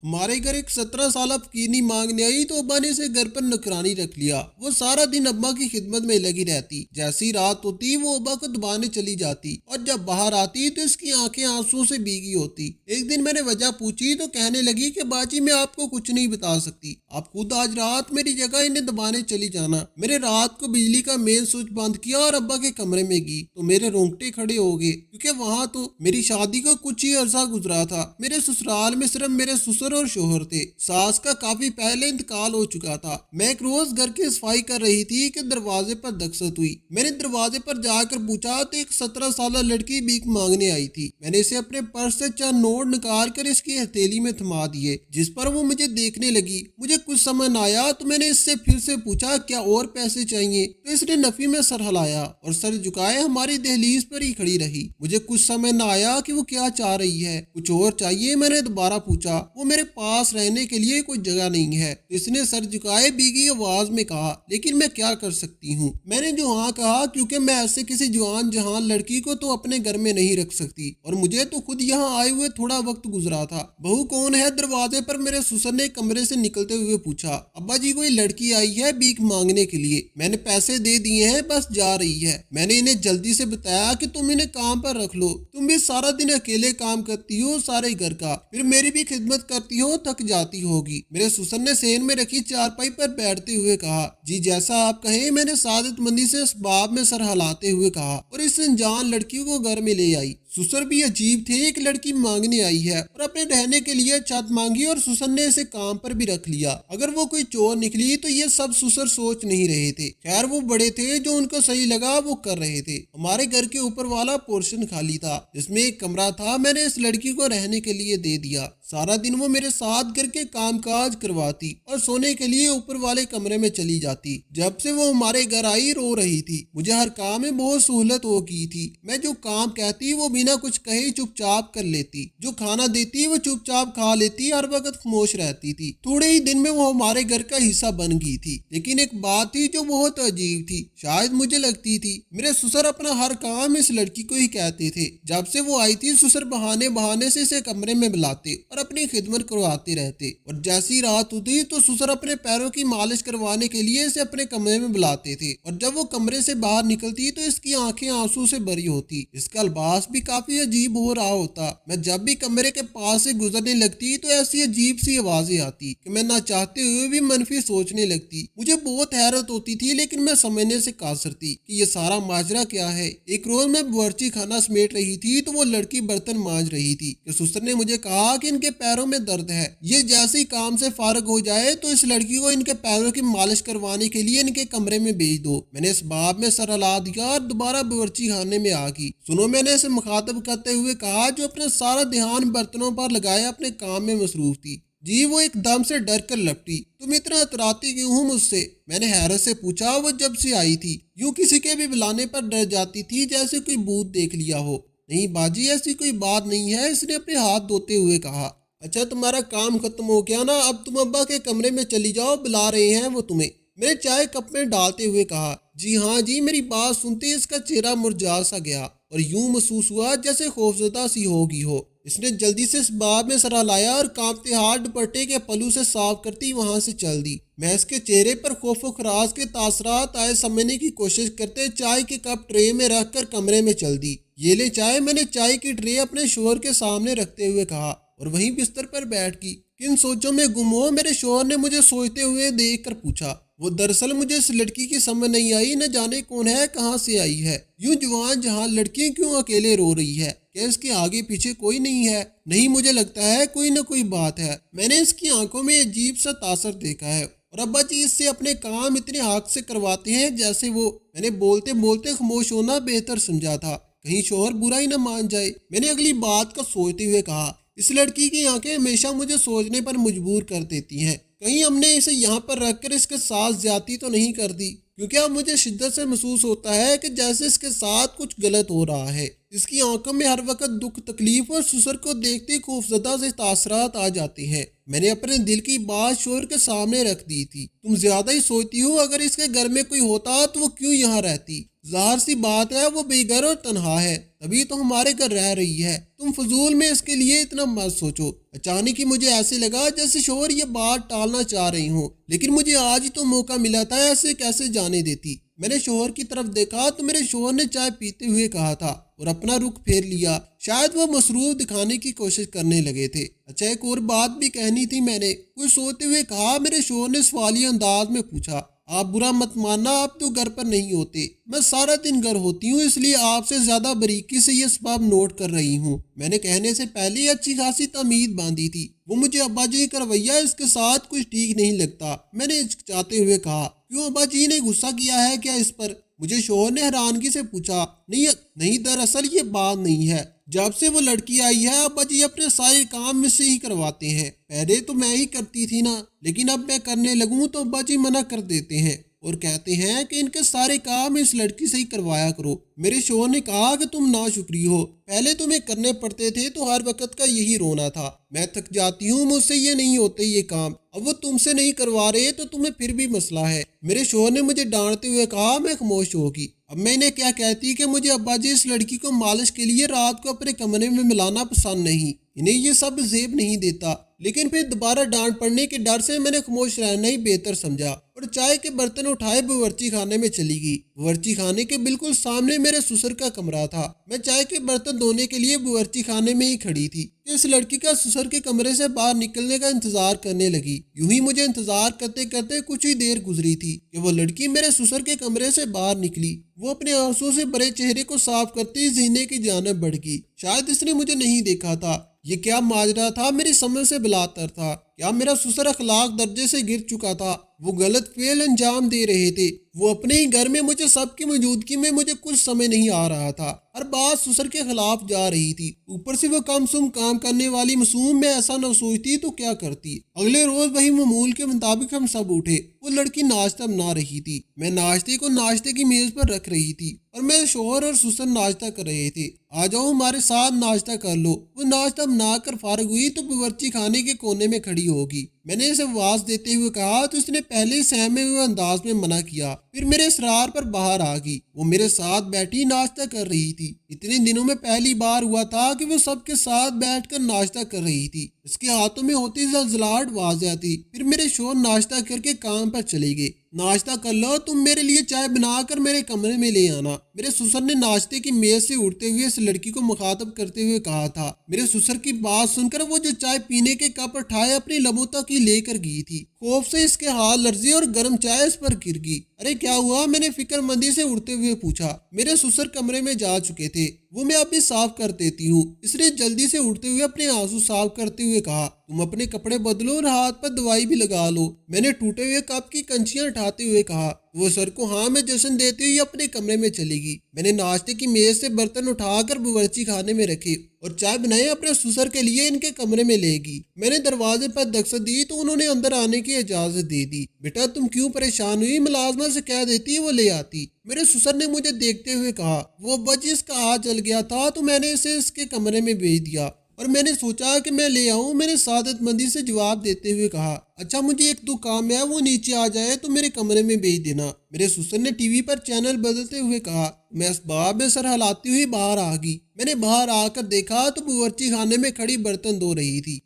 हमारे घर एक 17 साल फकीरनी मांगने आई तो अब्बा ने इसे घर पर नौकरानी रख लिया। वो सारा दिन अब्बा की खिदमत में लगी रहती। जैसी रात होती वो अब्बा को दबाने चली जाती और जब बाहर आती तो इसकी आंखें आंसुओं से भीगी होती। एक दिन मैंने वजह पूछी तो कहने लगी कि बाजी मैं आपको कुछ नहीं बता सकती, आप खुद आज रात मेरी जगह इन्हें दबाने चली जाना। मैंने रात को बिजली का मेन स्विच बंद किया और अब्बा के कमरे में गई तो मेरे रोंगटे खड़े हो गए, क्योंकि वहां तो मेरी शादी को कुछ ही अरसा गुजरा था। मेरे ससुराल में सिर्फ मेरे ससुर और शोहर थे। सास का काफी पहले इंतकाल हो चुका था। मैं एक रोज घर की सफाई कर रही थी कि दरवाजे पर दस्तक हुई। मैंने दरवाजे पर जाकर पूछा तो एक 17 साल लड़की भीख मांगने आई थी। मैंने इसे अपने पर्स से चंद नोट निकाल कर इसकी हथेली में थमा दिए, जिस पर वो मुझे देखने लगी। मुझे कुछ समझ न आया तो मैंने इससे फिर से पूछा क्या और पैसे चाहिए, तो इसने नफी में सर हिलाया और सर झुकाए हमारी दहलीज पर ही खड़ी रही। मुझे कुछ समझ न आया कि वो क्या चाह रही है। कुछ और चाहिए? मैंने दोबारा पूछा। वो मेरे पास रहने के लिए कोई जगह नहीं है, तो इसने सर झुकाए भीगी आवाज में कहा, लेकिन मैं क्या कर सकती हूँ। मैंने जो हाँ कहा, क्योंकि मैं ऐसे किसी जवान जहान लड़की को तो अपने घर में नहीं रख सकती और मुझे तो खुद यहाँ आए हुए थोड़ा वक्त गुजरा था। बहू कौन है? दरवाजे पर मेरे ससुर ने कमरे से निकलते हुए पूछा। अब्बा जी कोई लड़की आई है भीख मांगने के लिए, मैंने पैसे दे दिए हैं, बस जा रही है। मैंने इन्हें जल्दी से बताया कि तुम इन्हें काम पर रख लो, तुम भी सारा दिन अकेले काम करती हो सारे घर का, फिर मेरी भी खिदमत करती हो, थक जाती होगी। मेरे ससुर ने सेन में रखी चारपाई पर बैठते हुए कहा, जी जैसा आप कहें। मैंने सादतमंदी से इस बाब में सर हिलाते हुए कहा और इस अनजान लड़की को घर में ले आई। ससुर भी अजीब थे, एक लड़की मांगने आई है और अपने रहने के लिए छत मांगी और ससुर ने इसे काम पर भी रख लिया। अगर वो कोई चोर निकली तो ये सब ससुर सोच नहीं रहे थे। खैर वो बड़े थे, जो उनको सही लगा वो कर रहे थे। हमारे घर के ऊपर वाला पोर्शन खाली था, जिसमें एक कमरा था। मैंने इस लड़की को रहने के लिए दे दिया। सारा दिन वो मेरे साथ घर के कामकाज करवाती और सोने के लिए ऊपर वाले कमरे में चली जाती। जब से वो हमारे घर आई रो रही थी। मुझे हर काम में बहुत सहूलत हो गई थी। मैं जो काम कहती वो बिना कुछ कहे चुपचाप कर लेती, जो खाना देती वो चुपचाप खा लेती, हर वक्त खामोश रहती थी। थोड़े ही दिन में वो हमारे घर का हिस्सा बन गई थी। लेकिन एक बात थी जो बहुत अजीब थी, शायद मुझे लगती थी। मेरे ससुर अपना हर काम इस लड़की को ही कहते थे। जब से वो आई थी ससुर बहाने बहाने से इसे कमरे में बुलाते और अपनी खिदमत करवाते रहते, और जैसी रात होती तो ससुर अपने पैरों की मालिश करवाने के लिए इसे अपने कमरे में बुलाते थे। और जब वो कमरे से बाहर निकलती तो इसकी आंखें आंसू से भरी होती। इसका लिबास भी काफी अजीब हो रहा होता। मैं जब भी कमरे के पास से गुजरने लगती तो ऐसी अजीब सी आवाजें आती कि मैं ना चाहते हुए भी मनफी सोचने लगती। मुझे बहुत हैरत होती थी, लेकिन मैं समझने से कासर थी कि ये सारा माजरा क्या है। एक रोज मैं बावर्ची खाना समेट रही थी तो वो लड़की बर्तन मांज रही थी कि ससुर ने मुझे कहा कि इनके पैरों में दर्द है, ये जैसे ही काम से फारग हो जाए तो इस लड़की को इनके पैरों की मालिश करवाने के लिए इनके कमरे में भेज दो। मैंने इस बाब में सर हिला दिया और दोबारा बावर्ची खाने में आ गई। सुनो, मैंने इसे मुखातब करते हुए कहा, जो अपना सारा ध्यान बर्तनों पर लगाया अपने काम में मसरूफ थी। जी वो एकदम से डर कर लपटी। तुम इतना इतराती क्यों हो मुझसे? मैंने हैरत से पूछा। वो जब से आई थी यूं किसी के भी बुलाने पर डर जाती थी, जैसे कोई भूत देख लिया हो। नहीं बाजी, ऐसी कोई बात नहीं है, इसने अपने हाथ धोते हुए कहा। अच्छा तुम्हारा काम खत्म हो गया ना, अब तुम अब्बा के कमरे में चली जाओ, बुला रहे हैं वो तुम्हें। मैंने चाय कप में डालते हुए कहा। जी हाँ जी। मेरी बात सुनते इसका चेहरा मुरझा सा गया और यूं महसूस हुआ जैसे खौफजदा सी होगी हो। इसने जल्दी से इस बाब में सरा लाया और कांपते हाथ दुपट्टे के पल्लू से साफ करती वहां से चल दी। मैं इसके चेहरे पर खौफ व खराश के तासरात आए समझने की कोशिश करते चाय के कप ट्रे में रखकर कमरे में चल दी। ये ले चाय। मैंने चाय की ट्रे अपने शोहर के सामने रखते हुए कहा और वहीं बिस्तर पर बैठ गई। किन सोचों में गुम हो मेरे शोहर ने मुझे सोचते हुए देख कर पूछा। वो दरअसल मुझे इस लड़की की समझ नहीं आई, न जाने कौन है, कहाँ से आई है। यूं जवान जहां लड़की क्यों अकेले रो रही है? क्या इसके आगे पीछे कोई नहीं है? नहीं, मुझे लगता है कोई न कोई बात है। मैंने इसकी आंखों में अजीब सा तासर देखा है और अब्बा जी इससे अपने काम इतने हक से करवाते हैं जैसे वो। मैंने बोलते बोलते खामोश होना बेहतर समझा था, कहीं शोहर बुरा ही न मान जाए। मैंने अगली बात को सोचते हुए कहा, इस लड़की की आंखें हमेशा मुझे सोचने पर मजबूर कर देती हैं। कहीं हमने इसे यहाँ पर रखकर इसके साथ ज्यादती तो नहीं कर दी, क्योंकि अब मुझे शिद्दत से महसूस होता है कि जैसे इसके साथ कुछ गलत हो रहा है। इसकी आंखों में हर वक्त दुख तकलीफ और ससुर को देखते खौफजदा से तासरात आ जाते हैं। मैंने अपने दिल की बात शोहर के सामने रख दी थी। तुम ज्यादा ही सोचती हो, अगर इसके घर में कोई होता तो वो क्यों यहाँ रहती? ظاہر سی بات ہے وہ بے گھر اور تنہا ہے، تبھی تو ہمارے گھر رہ رہی ہے، تم فضول میں اس کے لیے اتنا مت سوچو۔ اچانک ہی مجھے ایسے لگا جیسے شوہر یہ بات ٹالنا چاہ رہی ہوں، لیکن مجھے آج ہی تو موقع ملا تھا، ایسے کیسے جانے دیتی۔ میں نے شوہر کی طرف دیکھا تو میرے شوہر نے چائے پیتے ہوئے کہا تھا اور اپنا رخ پھیر لیا، شاید وہ مصروف دکھانے کی کوشش کرنے لگے تھے۔ اچھا ایک اور بات بھی کہنی تھی، میں نے کچھ سوتے ہوئے کہا۔ میرے شوہر نے سوالیہ انداز میں پوچھا، آپ برا مت ماننا، آپ تو گھر پر نہیں ہوتے، میں سارا دن گھر ہوتی ہوں، اس لیے آپ سے زیادہ باریکی سے یہ اسباب نوٹ کر رہی ہوں۔ میں نے کہنے سے پہلے ہی اچھی خاصی تمید باندھی تھی، وہ مجھے ابا جی کا رویہ اس کے ساتھ کچھ ٹھیک نہیں لگتا۔ میں نے ہچکچاتے ہوئے کہا، کیوں ابا جی نے غصہ کیا ہے کیا اس پر؟ مجھے شوہر نے حیرانگی سے پوچھا، نہیں دراصل یہ بات نہیں ہے، جب سے وہ لڑکی آئی ہے ابا جی اپنے سارے کام مجھ سے ہی کرواتے ہیں، پہلے تو میں ہی کرتی تھی نا، لیکن اب میں کرنے لگوں تو ابا جی منع کر دیتے ہیں اور کہتے ہیں کہ ان کے سارے کام اس لڑکی سے ہی کروایا کرو۔ میرے شوہر نے کہا کہ تم ناشکری ہو، پہلے تمہیں کرنے پڑتے تھے تو ہر وقت کا یہی رونا تھا، میں تھک جاتی ہوں، مجھ سے یہ نہیں ہوتے یہ کام، اب وہ تم سے نہیں کروا رہے تو تمہیں پھر بھی مسئلہ ہے۔ میرے شوہر نے مجھے ڈانٹتے ہوئے کہا، میں خاموش ہوگی۔ اب میں نے کیا کہتی کہ مجھے ابا جی اس لڑکی کو مالش کے لیے رات کو اپنے کمرے میں ملانا پسند نہیں، انہیں یہ سب زیب نہیں دیتا، لیکن پھر دوبارہ ڈانٹ پڑنے کے ڈر سے میں نے خاموش رہنا ہی بہتر سمجھا اور چائے کے برتن اٹھائے باورچی خانے میں چلی گئی۔ باورچی خانے کے بالکل سامنے میرے سسر کا کمرہ تھا، میں چائے کے برتن دھونے کے لیے باورچی خانے میں ہی کھڑی تھی کہ اس لڑکی کا سسر کے کمرے سے باہر نکلنے کا انتظار کرنے لگی۔ یوں ہی مجھے انتظار کرتے کرتے کچھ ہی دیر گزری تھی کہ وہ لڑکی میرے سسر کے کمرے سے باہر نکلی۔ وہ اپنے آنسوں سے بھرے چہرے کو صاف کرتی زینے کی جانب بڑھ گئی۔ شاید اس نے مجھے نہیں دیکھا تھا، یہ کیا ماجرا تھا، میری سمجھ سے بلاتر تھا، کیا میرا سسر اخلاق درجے سے گر چکا تھا، وہ غلط فعل انجام دے رہے تھے، وہ اپنے ہی گھر میں مجھے سب کی موجودگی میں مجھے کچھ سمجھ نہیں آ رہا تھا، ہر بات سسر کے خلاف جا رہی تھی، اوپر سے وہ کم سم کام کرنے والی معصوم، میں ایسا نہ سوچتی تو کیا کرتی۔ اگلے روز وہی معمول کے مطابق ہم سب اٹھے، وہ لڑکی ناشتہ بنا رہی تھی، میں ناشتے کو ناشتے کی میز پر رکھ رہی تھی اور میرے شوہر اور سسر ناشتہ کر رہے تھے۔ آ جاؤ ہمارے ساتھ ناشتہ کر لو۔ وہ ناشتہ بنا کر فارغ ہوئی تو باورچی خانے کے کونے میں کھڑی ہوگی۔ میں نے اسے آواز دیتے ہوئے کہا تو اس نے پہلے سہمے ہوئے انداز میں منع کیا، پھر میرے اصرار پر باہر آ گئی۔ وہ میرے ساتھ بیٹھی ناشتہ کر رہی تھی، اتنے دنوں میں پہلی بار ہوا تھا کہ وہ سب کے ساتھ بیٹھ کر ناشتہ کر رہی تھی۔ اس کے ہاتھوں میں ہوتی زلزلاہٹ واضح تھی۔ پھر میرے شوہر ناشتہ کر کے کام پر چلے گئے۔ ناشتہ کر لو، تم میرے لیے چائے بنا کر میرے کمرے میں لے آنا، میرے سسر نے ناشتے کی میز سے اٹھتے ہوئے اس لڑکی کو مخاطب کرتے ہوئے کہا تھا۔ میرے سسر کی بات سن کر وہ جو چائے پینے کے کپ اٹھائے اپنی لبوں تک ہی لے کر گئی تھی، خوف سے اس کے ہاتھ لرزے اور گرم چائے اس پر گر گئی۔ ارے کیا ہوا؟ میں نے فکر مندی سے اٹھتے ہوئے پوچھا۔ میرے سسر کمرے میں جا چکے تھے، وہ میں ابھی صاف کر دیتی ہوں، اس نے جلدی سے اٹھتے ہوئے اپنے آنسو صاف کرتے ہوئے کہا۔ تم اپنے کپڑے بدلو اور ہاتھ پر دوائی بھی لگا لو، میں نے ٹوٹے ہوئے کپ کی کنچیاں اٹھاتے ہوئے کہا۔ وہ سر کو ہاں میں جشن دیتے ہوئے اپنے کمرے میں چلی گئی۔ میں نے ناشتے کی میز سے برتن اٹھا کر باورچی خانے میں رکھے اور چائے بنائے اپنے سسر کے لیے ان کے کمرے میں لے گئی۔ میں نے دروازے پر دستک دی تو انہوں نے اندر آنے کی اجازت دے دی۔ بیٹا تم کیوں پریشان ہوئی؟ ملازمہ سے کہہ دیتی وہ لے آتی، میرے سسر نے مجھے دیکھتے ہوئے کہا۔ وہ بچ اس کا ہاتھ جل گیا تھا تو میں نے اسے اس کے کمرے میں بھیج دیا اور میں نے سوچا کہ میں لے آؤں۔ میں نے سعادت مندی سے جواب دیتے ہوئے کہا، اچھا مجھے ایک دو کام ہے، وہ نیچے آ جائے تو میرے کمرے میں بھیج دینا۔ میرے سسر نے ٹی وی پر چینل بدلتے ہوئے کہا۔ میں اسباب میں سر ہلاتی ہوئی باہر آ گئی۔ میں نے باہر آ کر دیکھا تو باورچی خانے میں کھڑی برتن دھو رہی تھی۔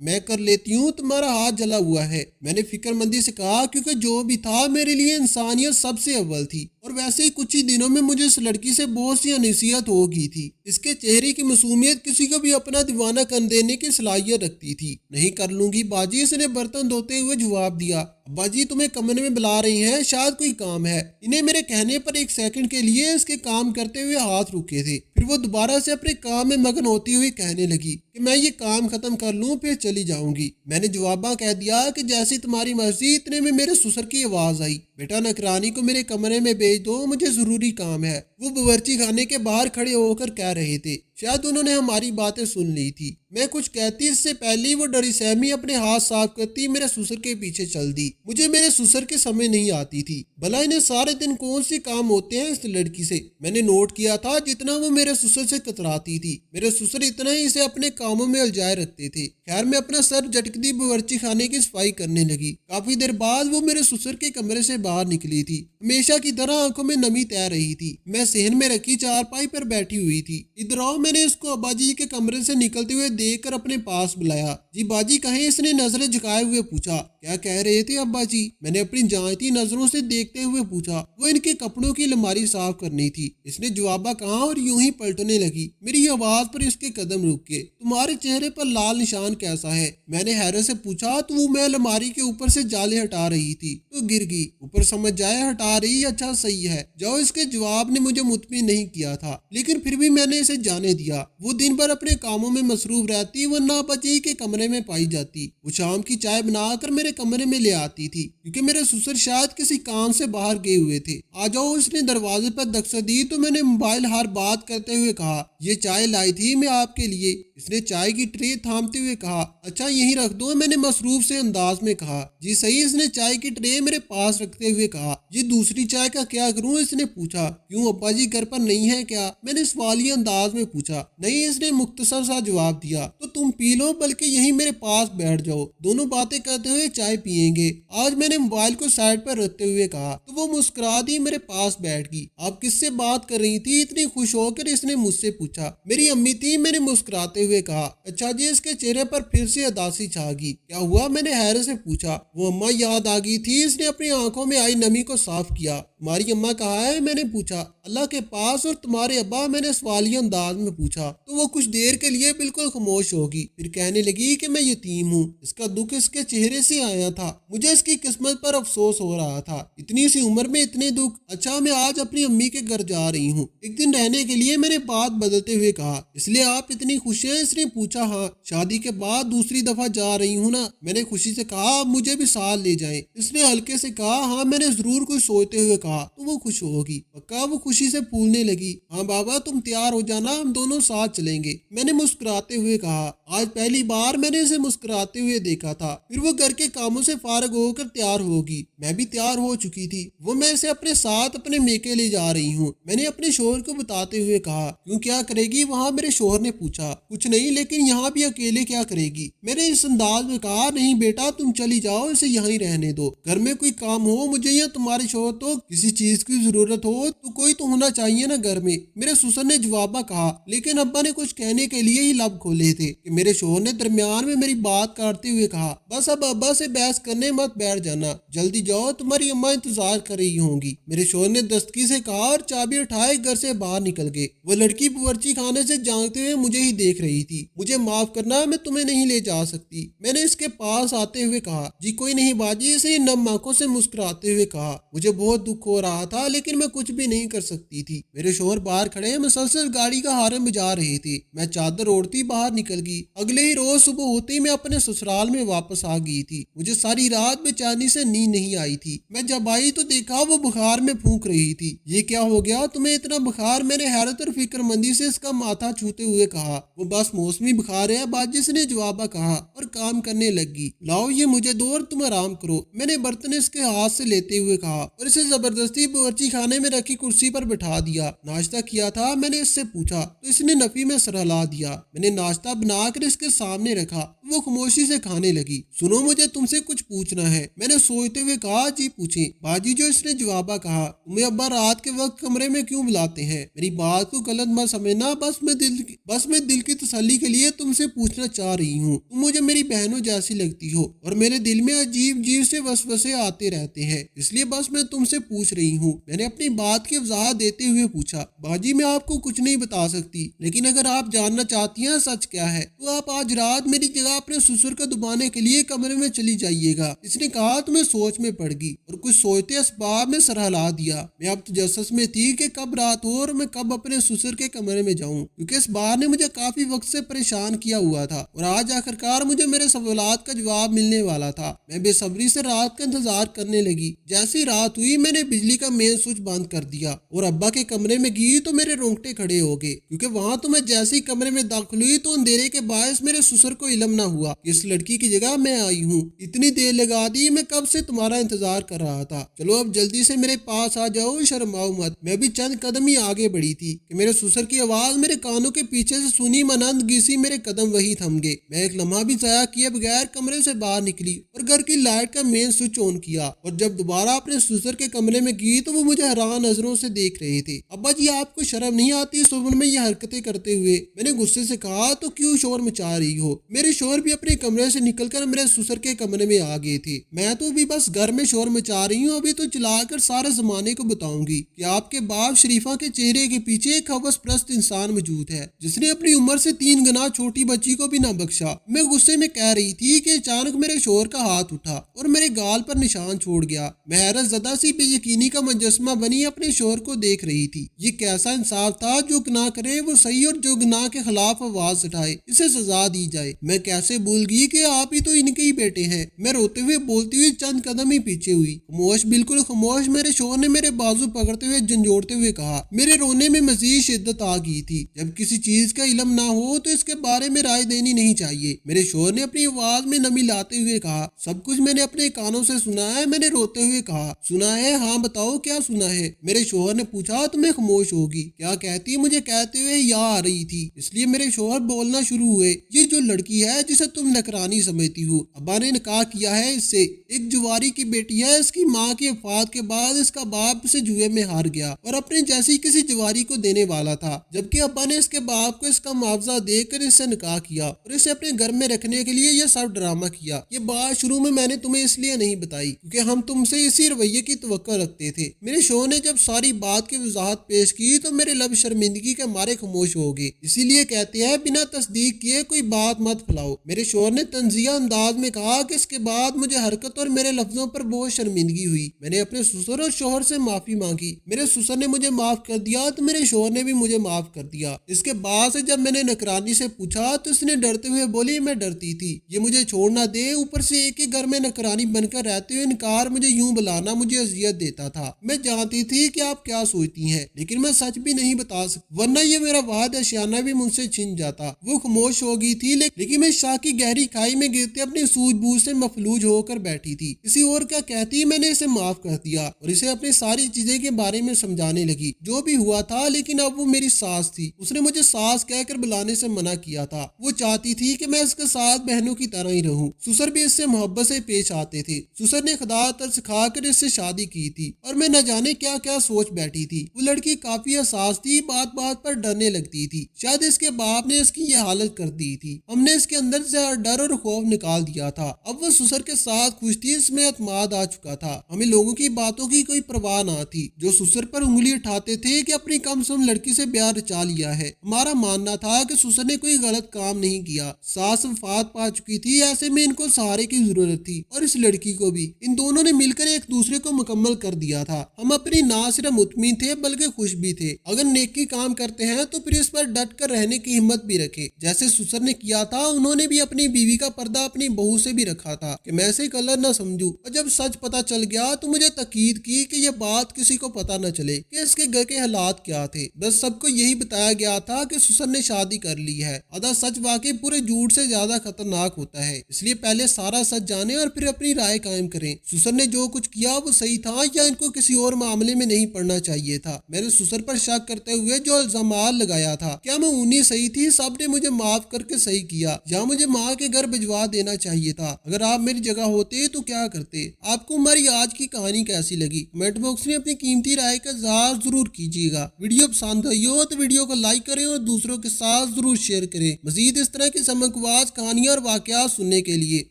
میں کر لیتی ہوں، تمہارا ہاتھ جلا ہوا ہے، میں نے فکر مندی سے کہا، کیونکہ جو بھی تھا میرے لیے انسانیت سب سے اول تھی، اور ویسے ہی کچھ ہی دنوں میں مجھے اس لڑکی سے بہت سی انیسیت ہو گئی تھی۔ اس کے چہرے کی معصومیت کسی کو بھی اپنا دیوانہ کر دینے کی صلاحیت رکھتی تھی۔ نہیں کر لوں گی باجی، اس نے برتن دھوتے ہوئے جواب دیا۔ ابا جی تمہیں کمرے میں بلا رہی ہیں، شاید کوئی کام ہے۔ انہیں میرے کہنے پر ایک سیکنڈ کے لیے اس کے کام کرتے ہوئے ہاتھ رکے تھے، پھر وہ دوبارہ سے اپنے کام میں مگن ہوتی ہوئی کہنے لگی کہ میں یہ کام ختم کر لوں پھر چلی جاؤں گی۔ میں نے جواباں کہہ دیا کہ جیسی تمہاری مرضی۔ اتنے میں میرے سسر کی آواز آئی، بیٹا نکرانی کو میرے کمرے میں بھیج دو، مجھے ضروری کام ہے۔ وہ باورچی خانے کے باہر کھڑے ہو کر کہہ رہے تھے، شاید انہوں نے ہماری باتیں سن لی تھی۔ میں کچھ کہتی اس سے پہلے وہ ڈری سہمی اپنے ہاتھ صاف کرتی میرے سسر کے پیچھے چل دی۔ مجھے میرے سسر کی سمجھ نہیں آتی تھی، بھلا انہیں سارے دن کون سے کام ہوتے ہیں اس لڑکی سے۔ میں نے نوٹ کیا تھا جتنا وہ میرے سسر سے کتراتی تھی، میرے سسر اتنا ہی اسے اپنے کاموں میں الجھائے رکھتے تھے۔ खैर मैं अपना सर झटकती बावर्ची खाने की सफाई करने लगी। काफी देर बाद वो मेरे ससुर के कमरे से बाहर निकली थी। हमेशा की तरह आंखों में नमी तैर रही थी। मैं सेहन में रखी चारपाई पर बैठी हुई थी। इधर आओ, मैंने इसको अब्बा जी के कमरे से निकलते हुए देखकर अपने पास बुलाया। जी बाजी कहें? इसने नजरें झुकाए हुए पूछा। क्या कह रहे थे अब्बा जी? मैंने अपनी जांचती नजरों से देखते हुए पूछा। वो इनके कपड़ों की अलमारी साफ करनी थी। इसने जवाबा कहा और यूं ही पलटने लगी। मेरी आवाज पर इसके कदम रुक गए। तुम्हारे चेहरे पर लाल निशान कैसा है? मैंने हैरत से पूछा। तो वो मैं अलमारी के ऊपर से जाले हटा रही थी तो गिर गई। ऊपर समझ जाए हटा रही, अच्छा सही है जाओ। इसके जवाब ने मुझे मुतमिन नहीं किया था, लेकिन फिर भी मैंने इसे जाने दिया। वो दिन भर अपने कामों में मसरूफ रहती, वरना बची के कमरे में पाई जाती। वो शाम की चाय बनाकर मेरे कमरे में ले आती थी, क्योंकि मेरे ससुर शायद किसी काम से बाहर गए हुए थे। आ जाओ। उसने दरवाजे पर दस्तक दी तो मैंने मोबाइल हर बात करते हुए कहा, ये चाय लाई थी मैं आपके लिए। इसने चाय की ट्रे थामते हुए कहा, अच्छा यहीं रख दो। मैंने मसरूफ से अंदाज में कहा, जी सही। इसने चाय की ट्रे मेरे पास रखते हुए कहा, ये दूसरी चाय का क्या करूं? इसने पूछा। क्यों अब्बा जी घर पर नहीं है क्या? मैंने सवालिया अंदाज में पूछा। नहीं, इसने मुख्तसर सा जवाब दिया। तो तुम पी लो, बल्कि यहीं मेरे पास बैठ जाओ, दोनों बातें करते हुए चाय पियेंगे। आज मैंने मोबाइल को साइड पर रखते हुए कहा तो वो मुस्कुरा दी, मेरे पास बैठ गई। आप किससे बात कर रही थी? इतनी खुश होकर इसने मुझसे पूछा। मेरी अम्मी थी, मैंने मुस्कुराते हुए कहा। अच्छा जी। इसके चेहरे पर फिर से उदासी छा गई। क्या हुआ? मैंने हैरत से पूछा। वो अम्मा याद आ गई थी। इसने अपनी आंखों में आई नमी को साफ किया। तुम्हारी अम्मा कहाँ है? मैंने पूछा। अल्लाह के पास। और तुम्हारे अब्बा? मैंने सवालिया अंदाज में पूछा। तो वो कुछ देर के लिए बिल्कुल खामोश होगी, फिर कहने लगी कि मैं यतीम हूँ। इसका दुख इसके चेहरे से आया था। मुझे इसकी किस्मत पर अफसोस हो रहा था। इतनी सी उम्र में इतने दुख। अच्छा मैं आज अपनी अम्मी के घर जा रही हूँ एक दिन रहने के लिए। मैंने बात बदलते हुए कहा। इसलिए आप इतनी खुश हैं? इसने पूछा। हाँ, शादी के बाद दूसरी दफा जा रही हूँ ना। मैंने खुशी से कहा, आप मुझे भी साथ ले जाएं। इसने हल्के से कहा, हाँ। मैंने जरूर कुछ सोचते हुए कहा, तो वो खुश होगी पक्का? वो खुशी से फूलने लगी। हाँ बाबा, तुम तैयार हो जाना, हम दोनों साथ चलेंगे। मैंने मुस्कुराते हुए कहा। आज पहली बार मैंने इसे मुस्कुराते हुए देखा था। फिर वो घर के कामों से फारग होकर तैयार होगी। मैं भी तैयार हो चुकी थी। वो मैं इसे अपने साथ अपने मेके ले जा रही हूँ। मैंने अपने शोहर को बताते हुए कहा। क्यों, क्या करेगी वहाँ? मेरे शोहर ने पूछा। कुछ नहीं, लेकिन यहाँ भी अकेले क्या करेगी? मैंने इस अंदाज में कहा। नहीं बेटा, तुम चली जाओ, इसे यहीं रहने दो। घर में कोई काम हो मुझे या तुम्हारे शोहर तो किसी चीज की जरूरत हो तो कोई तो होना चाहिए ना घर में। मेरे ससुर ने जवाबा कहा, लेकिन अब्बा ने कुछ कहने के लिए ही लब खोले थे कि मेरे शोहर ने दरमियान में मेरी बात काटते हुए कहा, बस अब अब्बा से बहस करने मत बैठ जाना, जल्दी जाओ, तुम्हारी अम्मा इंतजार कर रही होंगी। मेरे शोहर ने दस्तकी से कहा और चाबी उठाए घर से बाहर निकल गए। वो लड़की बावर्ची खाने से झांकते हुए मुझे ही देख रही थी। मुझे माफ करना, मैं तुम्हें नहीं ले जा सकती। मैंने इसके पास आते हुए कहा। जी कोई नहीं बाजी, इसने नम आंखों से मुस्कुराते हुए कहा। मुझे बहुत दुख हो रहा था, लेकिन मैं कुछ भी नहीं कर सकती थी। मेरे शोहर बाहर खड़े मुसलसल गाड़ी का हारन बजा रहे थे। मैं चादर ओढ़ती बाहर निकल गई। अगले ही रोज सुबह होते ही मैं अपने ससुराल में वापस आ गई थी। मुझे सारी रात बेचैनी से नींद नहीं आई थी। मैं जब आई तो देखा वो बुखार में फूंक रही थी। ये क्या हो गया तुम्हें इतना बुखार? मैंने हैरत और फिक्रमंदी से इसका माथा छूते हुए कहा। वो बस मौसमी बुखार है बाजी ने जवाबा कहा और काम करने लगी। लाओ ये मुझे दो और तुम आराम करो। मैंने बर्तन इसके हाथ से लेते हुए कहा और इसे जबरदस्ती बावर्ची खाने में रखी कुर्सी पर बिठा दिया। नाश्ता किया था? मैंने इससे पूछा तो इसने नफी में सर हिला दिया। मैंने नाश्ता बनाकर इसके सामने रखा। वो खामोशी से खाने लगी। सुनो, मुझे तुमसे कुछ पूछना है। मैंने सोचते हुए कहा, जी पूछे बाजी। जो इसने जवाबा कहा, तुम्हें अब्बा रात के वक्त कमरे में क्यों बुलाते हैं? मेरी बात को गलत मत समझना, बस मैं दिल की तसल्ली के लिए तुमसे पूछना चाह रही हूँ। तुम मुझे मेरी बहनों जैसी लगती हो और मेरे दिल में अजीब अजीब से वसवसे आते रहते हैं, इसलिए बस मैं तुमसे पूछ रही हूँ। मैंने अपनी बात की वजाहत देते हुए पूछा। बाजी मैं आपको कुछ नहीं बता सकती, लेकिन अगर आप जानना चाहती हैं सच क्या है तो आप आज रात मेरी जगह अपने ससुर को दबाने के लिए कमरे में चली जाइएगा। इसने कहा तो मैं सोच में पड़ गई और कुछ सोचते असबाब में सर हिला दिया। मैं अब तजस्सुस में थी कि कब रात हो और मैं कब अपने ससुर के कमरे में जाऊं, क्योंकि इस बार ने मुझे काफी वक्त से परेशान किया हुआ था और आज आखिरकार मुझे मेरे सवालात का जवाब मिलने वाला था। मैं बेसब्री से रात का इंतजार करने लगी। जैसी रात हुई मैंने बिजली का मेन स्विच बंद कर दिया और अब्बा के कमरे में गई तो मेरे रोंगटे खड़े हो गए, क्योंकि वहां तो मैं जैसे ही कमरे में दाखिल हुई तो अंधेरे के बायस मेरे ससुर को इल्म ना हुआ कि इस लड़की की जगह मैं आई हूँ। इतनी देर लगा दी, मैं कब से तुम्हारा इंतजार कर रहा था। चलो अब जल्दी से मेरे पास आ जाओ, शर्माओ मत। मैं भी चंद कदम ही आगे बढ़ी थी कि मेरे ससुर की आवाज मेरे कानों के पीछे से सुनी। मनंद घिसी, मेरे कदम वही थम गए। मैं एक लम्हा भी जाया किए बगैर कमरे से बाहर निकली और घर की लाइट का मेन स्विच ऑन किया। और जब दोबारा अपने ससुर के कमरे में गई तो वो मुझे हैरान नजरों से देख रहे थे। अब्बा जी, आपको शर्म नहीं आती इस उम्र में ये हरकतें करते हुए? मैंने गुस्से से कहा। तो क्यों शोर मचा रही हो? मेरे शोर भी अपने कमरे से निकलकर मेरे ससुर के कमरे में आ गए थे। मैं तो भी बस घर में शोर मचा रही हूँ, अभी तो चलाकर सारे जमाने को बताऊंगी कि आपके बाप शरीफा के चेहरे के पीछे एक हवसप्रस्त इंसान मौजूद है जिसने अपनी उम्र से 3 गुना छोटी बच्ची को भी ना बख्शा। मैं गुस्से में कह रही थी कि अचानक मेरे शोर का हाथ उठा और मेरे गाल पर निशान छोड़ गया। मैं हैरत ज़दा सी बेयकीनी का मुजस्मा बनी अपने शोर को देख रही थी। ये कैसा इंसाफ था, जो गुनाह करे वो सही और जो गुनाह के खिलाफ आवाज उठाए इसे सजा दी जाए। मैं कैसे भूल गई कि आप ही तो इनके ही बेटे हैं। मैं रोते हुए बोलती हुई चंद कदम ही पीछे हुई। खामोश, बिल्कुल खामोश। मेरे शोर ने मेरे बाजू पकड़ते हुए झंझोड़ते हुए कहा। मेरे रोने में मजीद शिद्दत आ गई थी। जब किसी चीज का इल्म ना हो तो इसके बारे में राय देनी नहीं चाहिए। मेरे शोर ने अपनी आवाज में नमी लाते हुए कहा। सब कुछ मैंने अपने कानों से सुना है। मैंने रोते हुए कहा। सुना है? हाँ बताओ क्या सुना है? मेरे शोहर ने पूछा। तुम्हें खामोश होगी क्या कहती? मुझे कहते हुए या आ रही थी, इसलिए मेरे शोहर बोलना शुरू हुए। ये जो लड़की है जिसे तुम नकरानी समझती हो, अब्बा ने निकाह किया है इससे। एक जुवारी की बेटी है। इसकी माँ की वफात के बाद इसका बाप से जुए में हार गया और अपने जैसी किसी जुवारी को देने वाला था, जबकि अब्बा ने इसके बाप को इसका मुआवजा देकर इससे निकाह किया और इसे अपने घर में रखने के लिए यह सब ड्रामा किया। ये बात शुरू में मैंने तुम्हें इसलिए नहीं बताई क्योंकि हम तुमसे इसी रवैये की तवक्को रखते थे। मेरे शोहर ने जब सारी बात की वजाहत पेश की तो मेरे लब शर्मिंदगी के मारे खामोश हो गए। इसीलिए कहते हैं बिना तस्दीक किए कोई बात मत फैलाओ। मेरे शोहर ने तंजिया अंदाज में कहा कि इसके बाद मुझे हरकत और मेरे लफ्जों पर बहुत शर्मिंदगी हुई। मैंने अपने ससुर और शोहर से माफी मांगी। मेरे ससुर ने मुझे माफ कर दिया तो मेरे शोहर ने भी मुझे माफ कर दिया। इसके बाद से जब मैंने नकरानी से पूछा तो उसने डरते हुए बोली मैं डरती थी ये मुझे छोड़ ना दे, ऊपर से एक ही घर में नकरानी बनकर रहते हुए इनकार मुझे यूं बुलाना मुझे अजियत देता था। मैं जानती थी कि आप क्या सोचती हैं, लेकिन मैं सच भी नहीं बता सकती वरना ये मेरा वाद अशियाना भी मुझसे छिन जाता। वो खामोश हो गई थी लेकिन मैं शाह की गहरी खाई में गिरते अपनी सूझबूझ से मफलूज होकर बैठी थी। किसी और क्या कहती, मैंने इसे माफ कर दिया और इसे अपनी सारी चीजें के बारे में समझाने लगी जो भी हुआ था। लेकिन अब वो मेरी सास थी। उसने मुझे सास कहकर बुलाने से मना किया था। वो चाहती थी कि मैं इसके साथ बहनों की तरह ही रहूं। ससुर भी इससे मोहब्बत से पेश आते थे। ससुर ने खुदा तरस खाकर इससे शादी की थी और मैं न जाने क्या क्या सोच बैठी थी। वो लड़की काफी हसास थी, बात बात पर डरने लगती थी। शायद इसके बाप ने इसकी ये हालत कर दी थी। हमने इसके अंदर से डर और खौफ निकाल दिया था। अब वो ससुर के साथ खुश थी, इसमें अतमाद आ चुका था। हमें लोगों की बातों की कोई परवाह ना थी जो ससुर पर उंगली उठाते थे कि अपनी कम सम लड़की से ब्याह रचा लिया है। हमारा मानना था कि ससुर ने कोई गलत काम नहीं किया। सास वफात पा चुकी थी, ऐसे में इनको सहारे की जरूरत थी और इस लड़की को भी। इन दोनों ने मिलकर एक दूसरे को मुकम्मल कर दिया था। हम अपनी ना सिर्फ मुतमिन थे बल्कि खुश भी थे। अगर नेकी काम करते हैं तो फिर इस पर डट कर रहने की हिम्मत भी रखे, जैसे ससुर ने किया था। उन्होंने भी अपनी बीवी का पर्दा अपनी बहू से भी रखा था कि मैं इसे कलर न समझूं, और जब सच पता चल गया तो मुझे तकीद की कि यह बात किसी को पता न चले कि इसके घर के हालात क्या थे। बस सबको यही बताया गया था कि ससुर ने शादी कर ली है। आधा सच वाकई पूरे झूठ से ज्यादा खतरनाक होता है, इसलिए पहले सारा सच जाने और फिर अपनी राय कायम करें। ससुर ने जो कुछ किया वो सही था या इनको किसी और मामले में नहीं पड़ना चाहिए था। मैंने ससुर पर शक करते हुए जो इल्जाम लगाया था, क्या मैं उन्हीं सही थी? सब ने मुझे माफ करके सही किया या मुझे माँ के घर भिजवा देना चाहिए था? अगर आप मेरी जगह होते तो क्या करते? आपको हमारी आज की कहानी कैसी लगी? कमेंट बॉक्स में अपनी कीमती राय का इज़हार जरूर कीजिएगा। वीडियो पसंद आई हो तो वीडियो को लाइक करें और दूसरों के साथ जरूर शेयर करें। मजीद इस तरह की चमकबाज कहानियां और वाकयात सुनने के लिए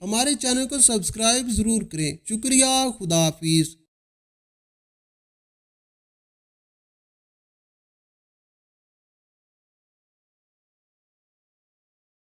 हमारे चैनल को सब्सक्राइब जरूर करें। शुक्रिया। खुदा हाफिज।